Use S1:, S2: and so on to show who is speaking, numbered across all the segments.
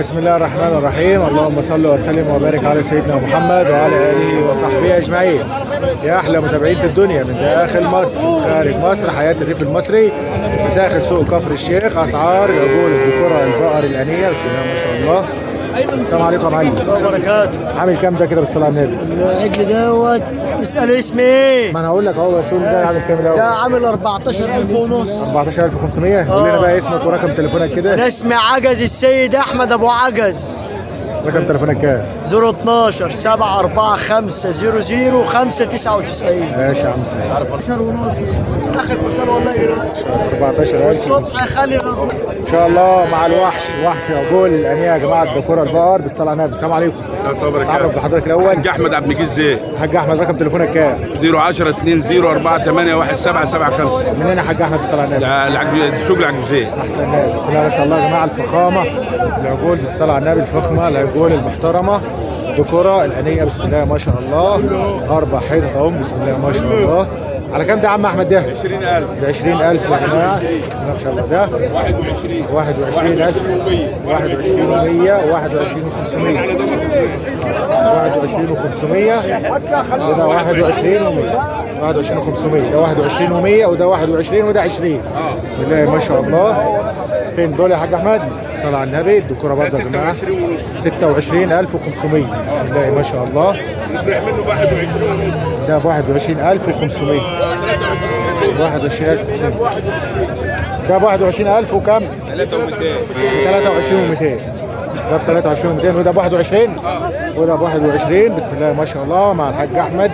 S1: بسم الله الرحمن الرحيم. اللهم صل وسلم وبارك على سيدنا محمد وعلى اله وصحبه اجمعين. يا احلى متابعين في الدنيا من داخل مصر من خارج مصر، حياه الريف المصري من داخل سوق كفر الشيخ. اسعار العجول، الذكوره، البقر، الانيه، بسم الله ما شاء الله. السلام عليكم يا معلم.
S2: السلام وبركاته.
S1: عامل كام ده كده بالصلاه على النبي؟
S2: العجل دوت اسأله اسمي ايه؟
S1: ما انا هقول لك اهو يا سول، ده عامل كام الاول؟
S2: ده عامل 14,000 ونص.
S1: 14,500. قول لنا بقى اسمك ورقم تليفونك كده.
S2: انا اسمي عجز السيد احمد ابو عجز.
S1: رقم تليفونك كام؟
S2: 012 745 00 599.
S1: ماشي يا عم سعيد.
S2: 14 ونص اخر فصل والله.
S1: 14,000
S2: الصبح خلي
S1: ان شاء الله مع الوحش. وحش عجول الانيه يا جماعه، الذكوره، البقر، بالصلاه على النبي. السلام عليكم. تعرف بحضرتك الاول.
S3: حاج احمد عبد المجيد زين.
S1: حاج احمد، رقم تليفونك كام؟
S3: 010 20 48 1775.
S1: منين يا حاج احمد بالصلاه على النبي؟
S3: سوق العجوزين.
S1: احسن ناس. بسم الله ما شاء الله يا جماعه، الفخامه، العجول بالصلاه على النبي، الفخمه، العجول المحترمه، الذكوره الانيه، بسم الله ما شاء الله. اربع حيطه اهم، بسم الله ما شاء الله. على كام ده يا عم احمد ده؟
S3: 20,000.
S1: ب 20,000 يا جماعه. بسم الله ما شاء الله. ده
S3: 21,000.
S1: 21,000 21,100 21,500 21,500 وده 21,100 21,500 ده 21,100 وده 21 وده 20. بسم الله ما شاء الله. فين دول يا حاج احمد؟ الصلاه على النبي. الذكوره برضه يا جماعه 26,500. بسم الله ما شاء الله. ده ب 21,500. 21,500 ده ب 21,000 وكم؟ 23,200. ده ب 23,200 وده ب 21 وده ب 21. بسم الله ما شاء الله. مع الحاج احمد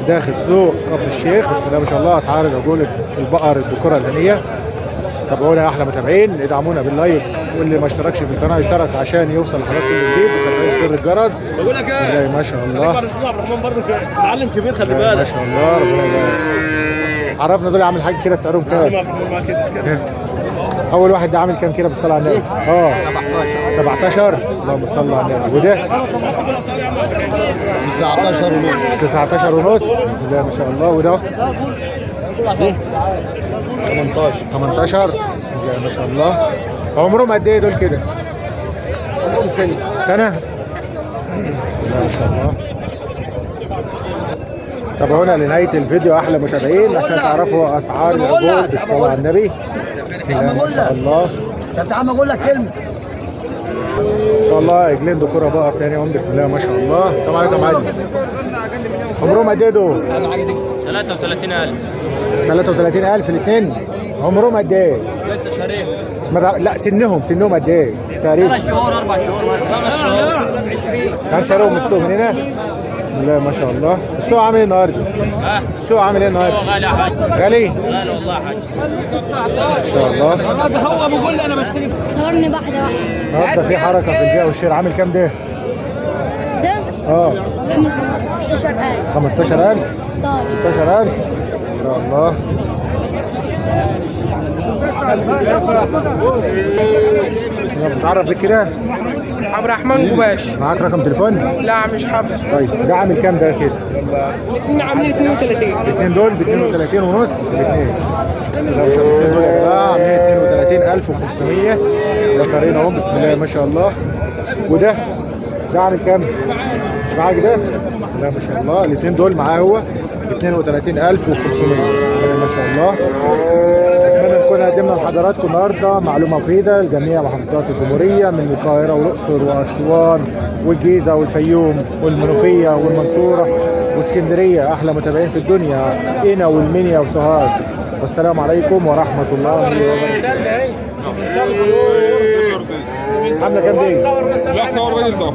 S1: داخل سوق كفر الشيخ. بسم الله ما شاء الله. اسعار العجول، البقر، الذكوره الانيه. تابعونا يا احلى متابعين، ادعمونا باللايك، واللي ما اشتركش في القناه يشترك عشان يوصل لحضرتك كل جديد، وتفعيل زر الجرس.
S3: بقول لك
S1: بسم الله ما شاء الله.
S3: عبد الرحمن برضه معلم كبير، خلي
S1: ما
S3: بالك.
S1: شاء الله. ربنا يبارك. عرفنا دول عامل حاجه كده، سعرهم كام؟ اول واحد ده عامل كام كده بالصلاه على النبي؟ 17. اللهم صل على النبي. وده 19 ونص. بسم الله ما شاء الله. وده 18. بسم الله ما شاء الله. عمرهم قد ايه دول كده؟ عمرهم سنه. بسم الله ما شاء الله. تابعونا لنهايه الفيديو احلى متابعين عشان تعرفوا اسعار العجول بالصلاه على النبي. بسم الله ما شاء الله.
S2: طب تعال اقول لك كلمه.
S1: ان شاء الله عجلين ذكوره بقر تاني هم. بسم الله ما شاء الله. السلام عليكم يا معلم. عمرهم قد ايه دول؟
S4: 33,000.
S1: 33,000 الاثنين. عمرهم قد ايه؟
S4: لسه شهرين.
S1: لا سنهم قد ايه تقريبا؟
S4: 3 شهور 4 شهور 5 شهور.
S1: كان شهرهم السوق من هنا. بسم الله ما شاء الله. السوق عامل ايه النهارده؟ السوق عامل ايه النهارده؟
S4: غالي يا حاج.
S1: غالي؟
S4: غالي والله يا حاج.
S1: ان شاء الله.
S4: هو بيقول لي انا بشتري.
S5: صورني واحدة.
S1: النهارده في حركه في البيع والشراء. عامل كام ده؟
S5: ده
S1: عامل
S5: 16,000.
S1: 15,000 16,000 ان شاء الله. بتعرف بك كده؟
S6: عبد الرحمن قباش.
S1: معاك رقم تليفون؟
S6: لا مش حافظ.
S1: طيب ده عامل كام ده كده؟
S6: الاثنين عاملين 32.
S1: الاثنين دول ب 32 ونص. الاثنين بسم الله ما شاء الله. الاثنين دول يا جماعه عاملين 32,500 ذكرين اهم. بسم الله ما شاء الله. وده عامل كام؟ مش معاك ده؟ بسم الله ما شاء الله. الاثنين دول معاه هو 32,500. بسم الله ما شاء الله. اتمنى نكون قدمنا لحضراتكم النهارده معلومه مفيده لجميع محافظات الجمهوريه من القاهره والاقصر واسوان والجيزه والفيوم والمنوفيه والمنصوره واسكندريه. احلى متابعين في الدنيا، قنا والمنيا وسوهاج. والسلام عليكم ورحمه الله وبركاته. عامله كام دي؟
S3: لا صور الراجل ده.